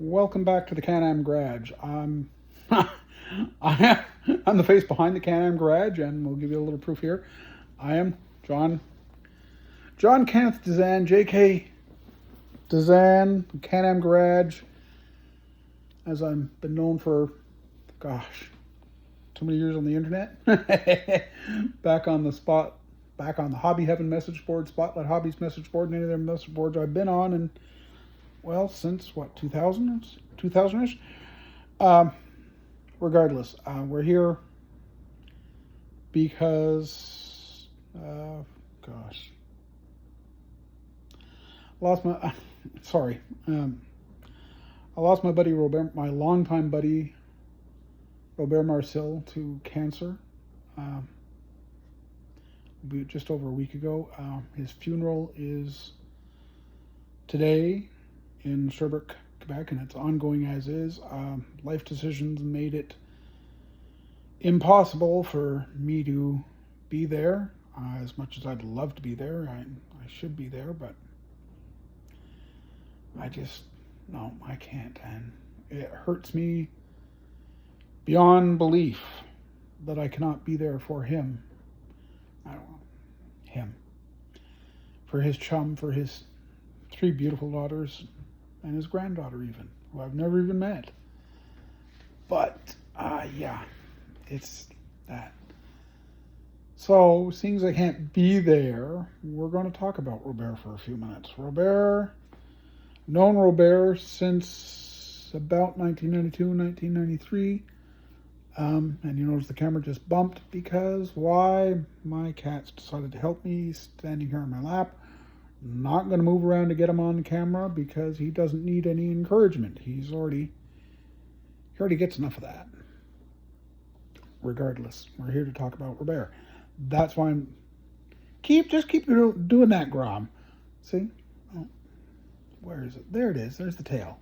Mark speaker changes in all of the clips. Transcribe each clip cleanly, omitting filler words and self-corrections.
Speaker 1: Welcome back to the Can-Am Garage. I'm the face behind the Can-Am Garage, and we'll give you a little proof here. I am John Kenneth Dezan, J.K. Dezan, Can-Am Garage, as I've been known for, too many years on the internet. back on the Hobby Heaven message board, Spotlight Hobbies message board, and any of their message boards I've been on, and since 2000, 2000ish. Regardless, we're here because, lost my, sorry, I lost my buddy Robert, my longtime buddy Robert Marcil to cancer. Just over a week ago. His funeral is today in Sherbrooke, Quebec, and it's ongoing as is. Life decisions made it impossible for me to be there. As much as I'd love to be there, I should be there, but I can't. And it hurts me beyond belief that I cannot be there for him. For his chum, for his 3 beautiful daughters, and his granddaughter even, who I've never even met. But, it's that. So, seeing as I can't be there, we're going to talk about Robert for a few minutes. Robert, known Robert since about 1992, 1993. And you notice the camera just bumped because why? My cat's decided to help me, standing here on my lap. Not going to move around to get him on camera because he doesn't need any encouragement. He already gets enough of that. Regardless, we're here to talk about Robert. That's why I'm keep doing that, Grom. See? Oh, where is it? There it is. There's the tail.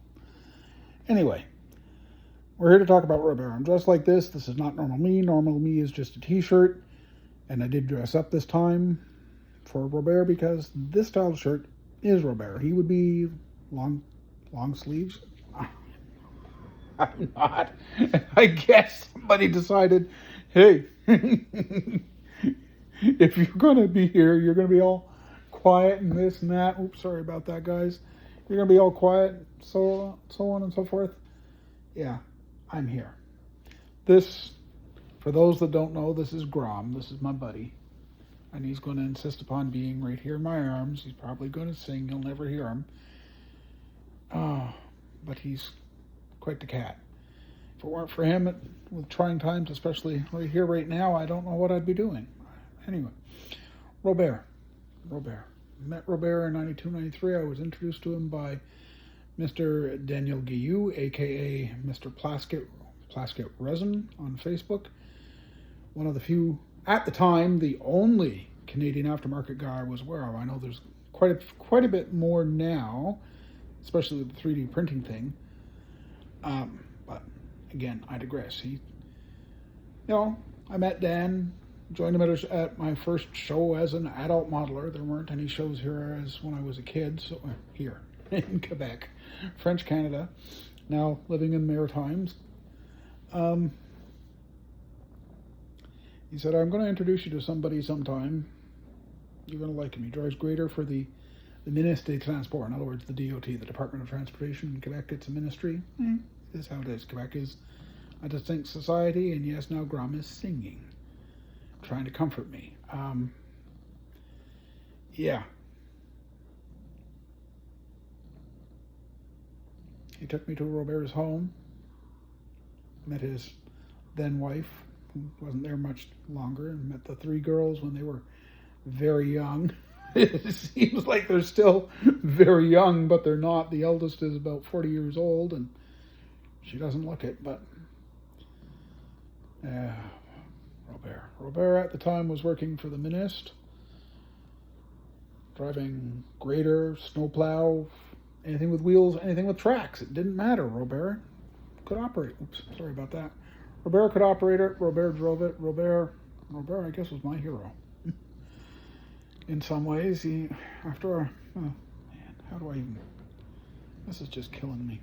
Speaker 1: Anyway, we're here to talk about Robert. I'm dressed like this. This is not normal me. Normal me is just a t-shirt. And I did dress up this time for Robert because this style of shirt is Robert. He would be long sleeves. I'm not. I guess somebody decided, hey, if you're going to be here, you're going to be all quiet and this and that. Oops, sorry about that, guys. You're going to be all quiet, so on and so forth. Yeah, I'm here. This, for those that don't know, this is Grom. This is my buddy. And he's going to insist upon being right here in my arms. He's probably going to sing. You'll never hear him. But he's quite the cat. If it weren't for him with trying times, especially right here, right now, I don't know what I'd be doing. Anyway, Robert. Met Robert in 92, 93. I was introduced to him by Mr. Daniel Guillou, a.k.a. Mr. Plasket Resin on Facebook. One of the few, at the time, the only Canadian aftermarket guy I was aware of. I know there's quite a bit more now, especially with the 3D printing thing. But again, I digress. I met Dan, joined him at my first show as an adult modeler. There weren't any shows here as when I was a kid, so here in Quebec, French Canada, now living in the Maritimes. He said, I'm going to introduce you to somebody sometime. You're going to like him. He drives grader for the Ministre des Transports. In other words, the DOT, the Department of Transportation in Quebec. It's a ministry. This is how it is. Quebec is a distinct society, and yes, now Grom is singing, trying to comfort me. Yeah. He took me to Robert's home, met his then wife, who wasn't there much longer, and met the 3 girls when they were very young. It seems like they're still very young, but they're not. The eldest is about 40 years old, and she doesn't look it, but Robert at the time was working for the Ministre, driving grader, snowplow, anything with wheels, anything with tracks. It didn't matter. Robert could operate. Oops, sorry about that. Robert could operate it. Robert drove it. Robert, I guess, was my hero. In some ways, how do I even... This is just killing me.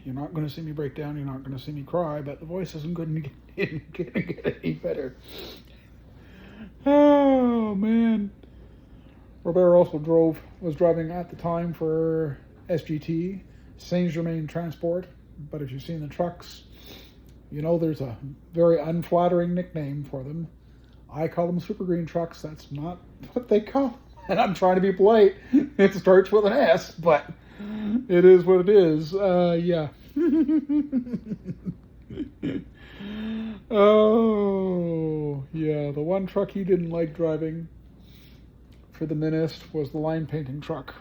Speaker 1: You're not going to see me break down. You're not going to see me cry. But the voice isn't going to get any better. Oh, man. Robert also was driving at the time for SGT, Saint Germain Transport. But if you've seen the trucks, you know there's a very unflattering nickname for them. I call them super green trucks. That's not what they call them. And I'm trying to be polite. It starts with an S, but it is what it is. Yeah. Oh, yeah. The one truck he didn't like driving for the Minist was the line painting truck.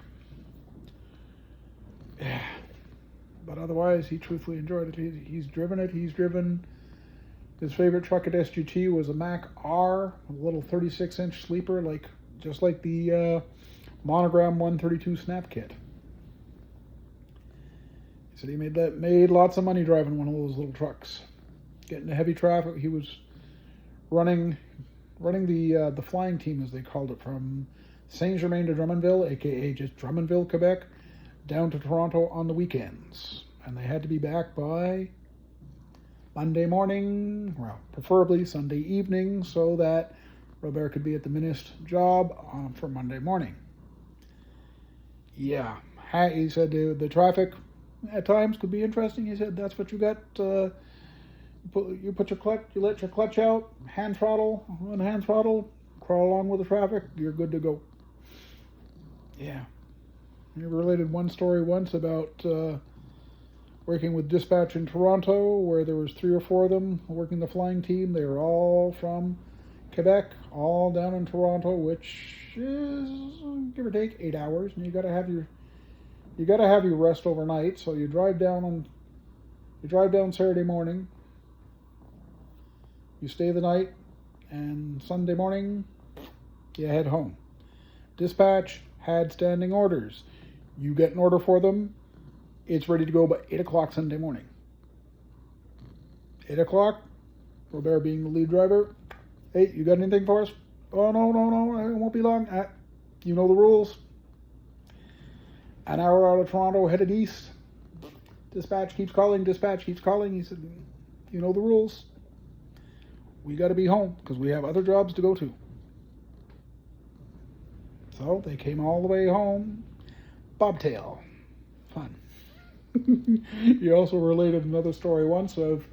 Speaker 1: Yeah. But otherwise, he truthfully enjoyed it. He's driven it. He's driven... His favorite truck at SGT was a Mack R, a little 36-inch sleeper, just like the Monogram 132 Snap Kit. He said he made lots of money driving one of those little trucks. Getting into heavy traffic, he was running the flying team, as they called it, from Saint Germain to Drummondville, aka just Drummondville, Quebec, down to Toronto on the weekends. And they had to be back by Monday morning, well, preferably Sunday evening, so that Robert could be at the Minist job for Monday morning. Yeah, he said the traffic at times could be interesting. He said that's what you got. You put your clutch, you let your clutch out, hand throttle, crawl along with the traffic, you're good to go. Yeah. He related one story once about working with dispatch in Toronto, where there was 3 or 4 of them working the flying team. They were all from Quebec, all down in Toronto, which is give or take 8 hours, and you gotta have your rest overnight. So you drive down Saturday morning, you stay the night, and Sunday morning you head home. Dispatch had standing orders. You get an order for them, it's ready to go by 8 o'clock Sunday morning. 8 o'clock, Robert being the lead driver. Hey, you got anything for us? Oh, no, it won't be long. You know the rules. An hour out of Toronto, headed east. Dispatch keeps calling. He said, you know the rules. We got to be home because we have other jobs to go to. So they came all the way home. Bobtail. Fun. He also related another story once of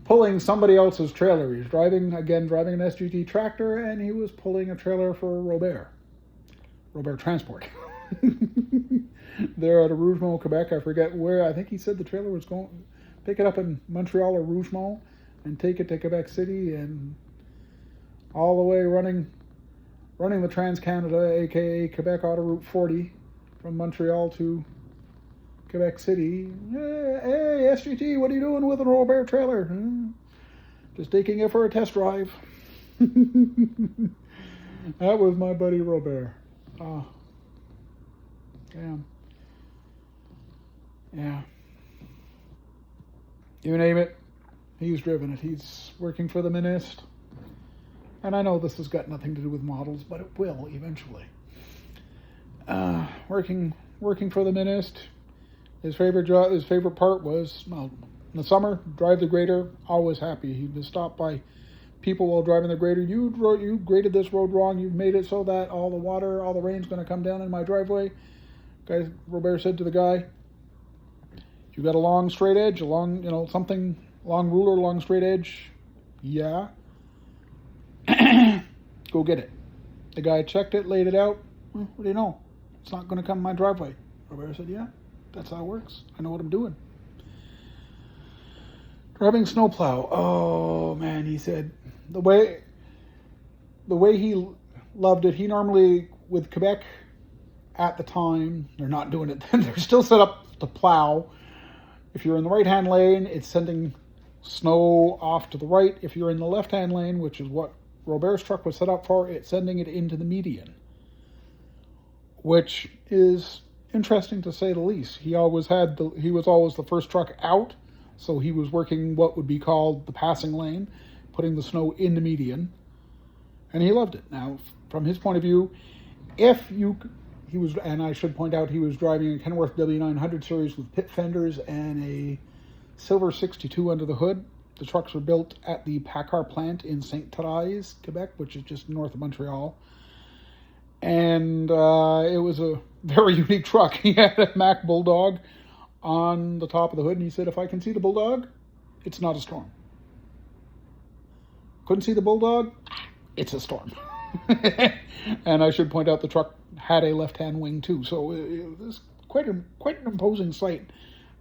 Speaker 1: pulling somebody else's trailer. He's driving an SGT tractor, and he was pulling a trailer for Robert Transport. They're at a Rougemont, Quebec. I forget where. I think he said the trailer was going pick it up in Montreal or Rougemont and take it to Quebec City, and all the way running the Trans-Canada, aka Quebec Autoroute 40, from Montreal to Quebec City. Hey, SGT, what are you doing with the Robert trailer? Just taking it for a test drive. That was my buddy Robert. Oh, damn. Yeah. You name it, he's driven it. He's working for the Minist. And I know this has got nothing to do with models, but it will eventually. Working for the Minist. His favorite part was, well, in the summer, drive the grader, always happy. He was stopped by people while driving the grader. You graded this road wrong. You've made it so that all the rain's going to come down in my driveway. Robert said to the guy, you got a long straight edge, long ruler, long straight edge? Yeah. Go get it. The guy checked it, laid it out. Well, what do you know? It's not going to come in my driveway. Robert said, yeah, that's how it works. I know what I'm doing. Driving snowplow. Oh, man, he said, the way he loved it, he normally, with Quebec at the time, they're not doing it then. They're still set up to plow. If you're in the right-hand lane, it's sending snow off to the right. If you're in the left-hand lane, which is what Robert's truck was set up for, it's sending it into the median, which is interesting to say the least. He was always the first truck out, so he was working what would be called the passing lane, putting the snow in the median, and he loved it. Now, from his point of view, he and I should point out, he was driving a Kenworth W900 series with pit fenders and a Silver 62 under the hood. The trucks were built at the PACCAR plant in St. Thérèse, Quebec, which is just north of Montreal. And it was a very unique truck. He had a Mack Bulldog on the top of the hood, and he said, if I can see the Bulldog, it's not a storm. Couldn't see the Bulldog, it's a storm. And I should point out the truck had a left-hand wing too, so it was quite an imposing sight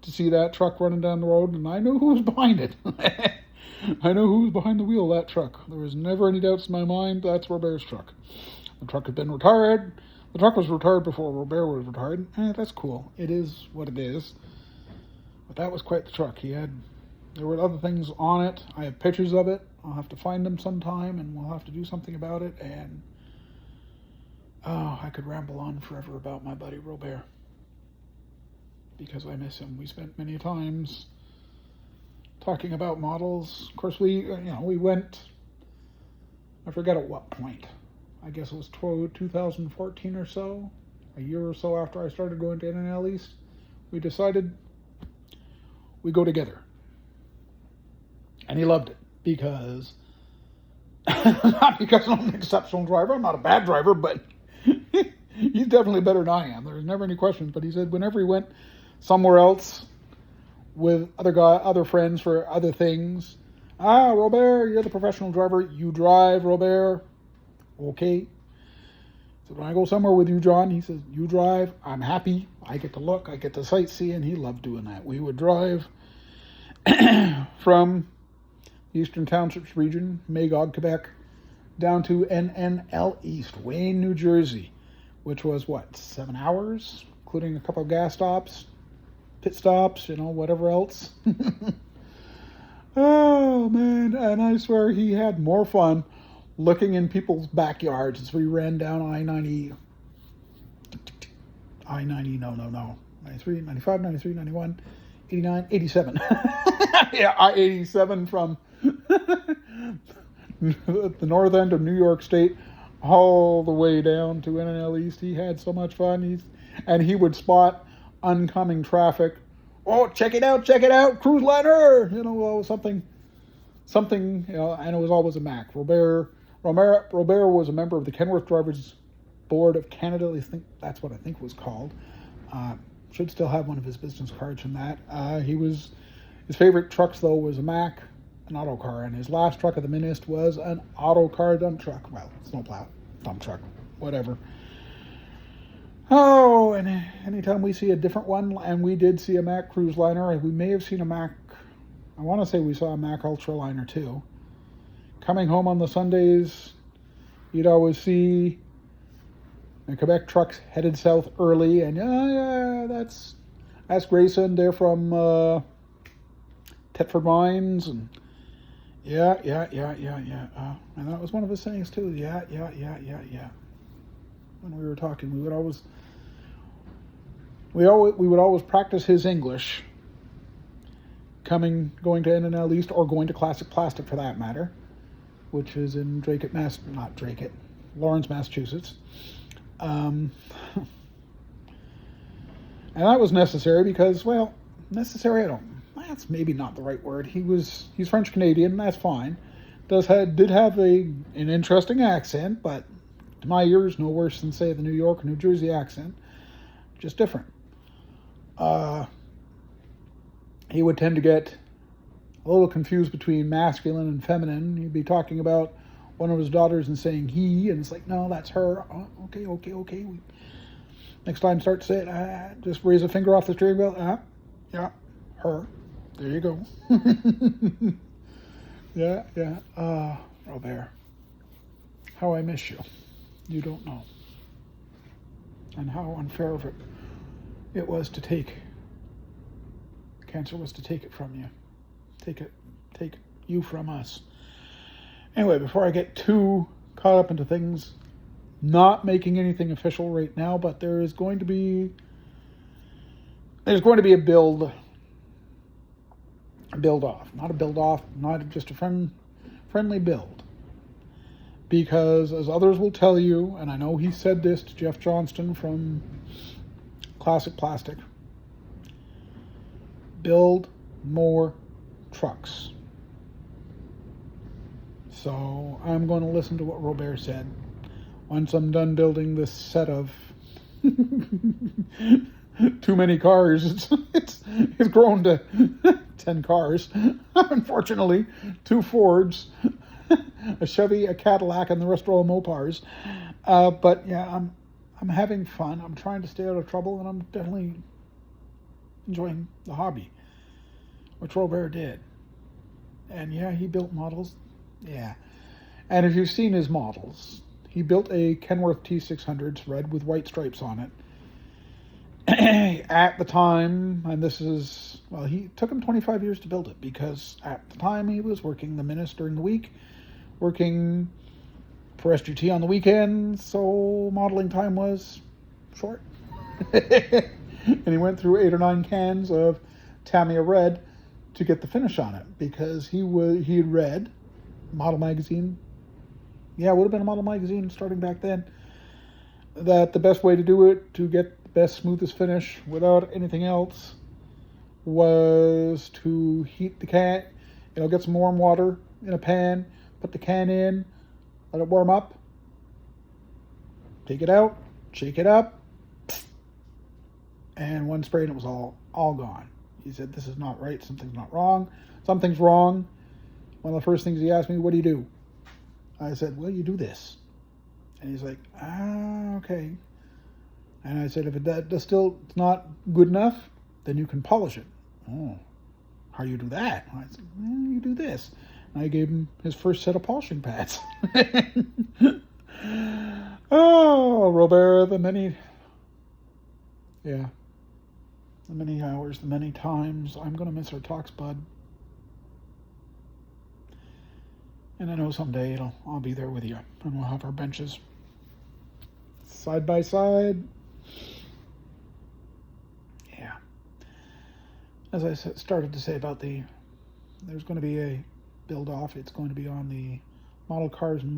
Speaker 1: to see that truck running down the road, and I knew who was behind it. I know who was behind the wheel of that truck. There was never any doubts in my mind, that's Robert's truck. The truck had been retired. The truck was retired before Robert was retired. That's cool. It is what it is. But that was quite the truck. There were other things on it. I have pictures of it. I'll have to find them sometime, and we'll have to do something about it. And I could ramble on forever about my buddy Robert, because I miss him. We spent many times talking about models. Of course, we went, I forget at what point. I guess it was 2014 or so, a year or so after I started going to NNL East. We decided we go together. And he loved it because, not because I'm an exceptional driver, I'm not a bad driver, but he's definitely better than I am. There's never any questions. But he said whenever he went somewhere else with other friends for other things, Robert, you're the professional driver. You drive, Robert. Okay. So when I go somewhere with you, John, he says, you drive. I'm happy. I get to look. I get to sightsee, and he loved doing that. We would drive from the Eastern Townships region, Magog, Quebec, down to NNL East, Wayne, New Jersey, which was, 7 hours, including a couple of gas stops, pit stops, whatever else. Oh, man. And I swear he had more fun looking in people's backyards as we ran down I-90, 93, 95, 93, 91, 89, 87. Yeah, I-87 from the north end of New York State all the way down to NNL East. He had so much fun. He would spot oncoming traffic. Oh, check it out, cruise liner! Something, and it was always a Mack. Robert was a member of the Kenworth Drivers Board of Canada. I think that's what it was called. Should still have one of his business cards from that. His favorite trucks, though, was a Mack, an autocar, and his last truck at the Minist was an autocar dump truck. Well, snowplow, dump truck, whatever. Oh, and anytime we see a different one, and we did see a Mack cruise liner, we may have seen a Mack, I want to say we saw a Mack Ultraliner too. Coming home on the Sundays, you'd always see the Quebec trucks headed south early, and that's Grayson. They're from Tetford Mines, and yeah. And that was one of his sayings too. Yeah. When we were talking, we would always practice his English. Going to NNL East, or going to Classic Plastic for that matter, which is in Lawrence, Massachusetts. And that was necessary because, that's maybe not the right word. He's French Canadian, that's fine. Did have an interesting accent, but to my ears, no worse than, say, the New York or New Jersey accent. Just different. He would tend to get a little confused between masculine and feminine. He'd be talking about one of his daughters and saying he, and it's like, no, that's her. Oh, okay. Next time, start to say it. Just raise a finger off the steering wheel. Yeah, her. There you go. Yeah. Robert, how I miss you. You don't know. And how unfair of it was to take. Cancer was to take it from you. Take you from us. Anyway, before I get too caught up into things, not making anything official right now, but there's going to be a build off, not just a friendly build, Because as others will tell you, and I know he said this to Jeff Johnston from Classic Plastic, build more trucks. So I'm going to listen to what Robert said. Once I'm done building this set of too many cars, it's grown to 10 cars. Unfortunately, 2 Fords, a Chevy, a Cadillac, and the rest are all Mopars. But yeah, I'm having fun. I'm trying to stay out of trouble, and I'm definitely enjoying the hobby, which Robert did. And yeah, he built models. Yeah. And if you've seen his models, he built a Kenworth T600 red with white stripes on it. At the time, and this is, well, he took him 25 years to build it, because at the time he was working the minutes during the week, working for SGT on the weekends, so modeling time was short. And he went through 8 or 9 cans of Tamiya red to get the finish on it, because he had read Model Magazine. Yeah, it would have been a Model Magazine starting back then, that the best way to do it, to get the best, smoothest finish without anything else, was to heat the can, get some warm water in a pan, put the can in, let it warm up, take it out, shake it up, and one spray and it was all gone. He said, this is not right, something's not wrong, something's wrong. One of the first things he asked me, what do you do? I said, well, you do this. And he's like, okay. And I said, if it's still not good enough, then you can polish it. Oh, how do you do that? I said, well, you do this. And I gave him his first set of polishing pads. Oh, Robert, the many hours, the many times. I'm going to miss our talks, bud. And I know someday I'll be there with you, and we'll have our benches side by side. Yeah. As I started to say about there's going to be a build off. It's going to be on the Model Cars and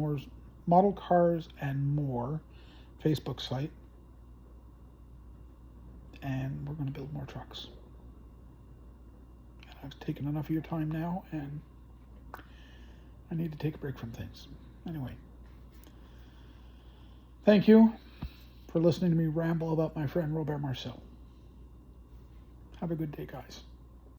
Speaker 1: More Facebook site, and we're going to build more trucks. And I've taken enough of your time now, and I need to take a break from things. Anyway, thank you for listening to me ramble about my friend Robert Marcil. Have a good day, guys.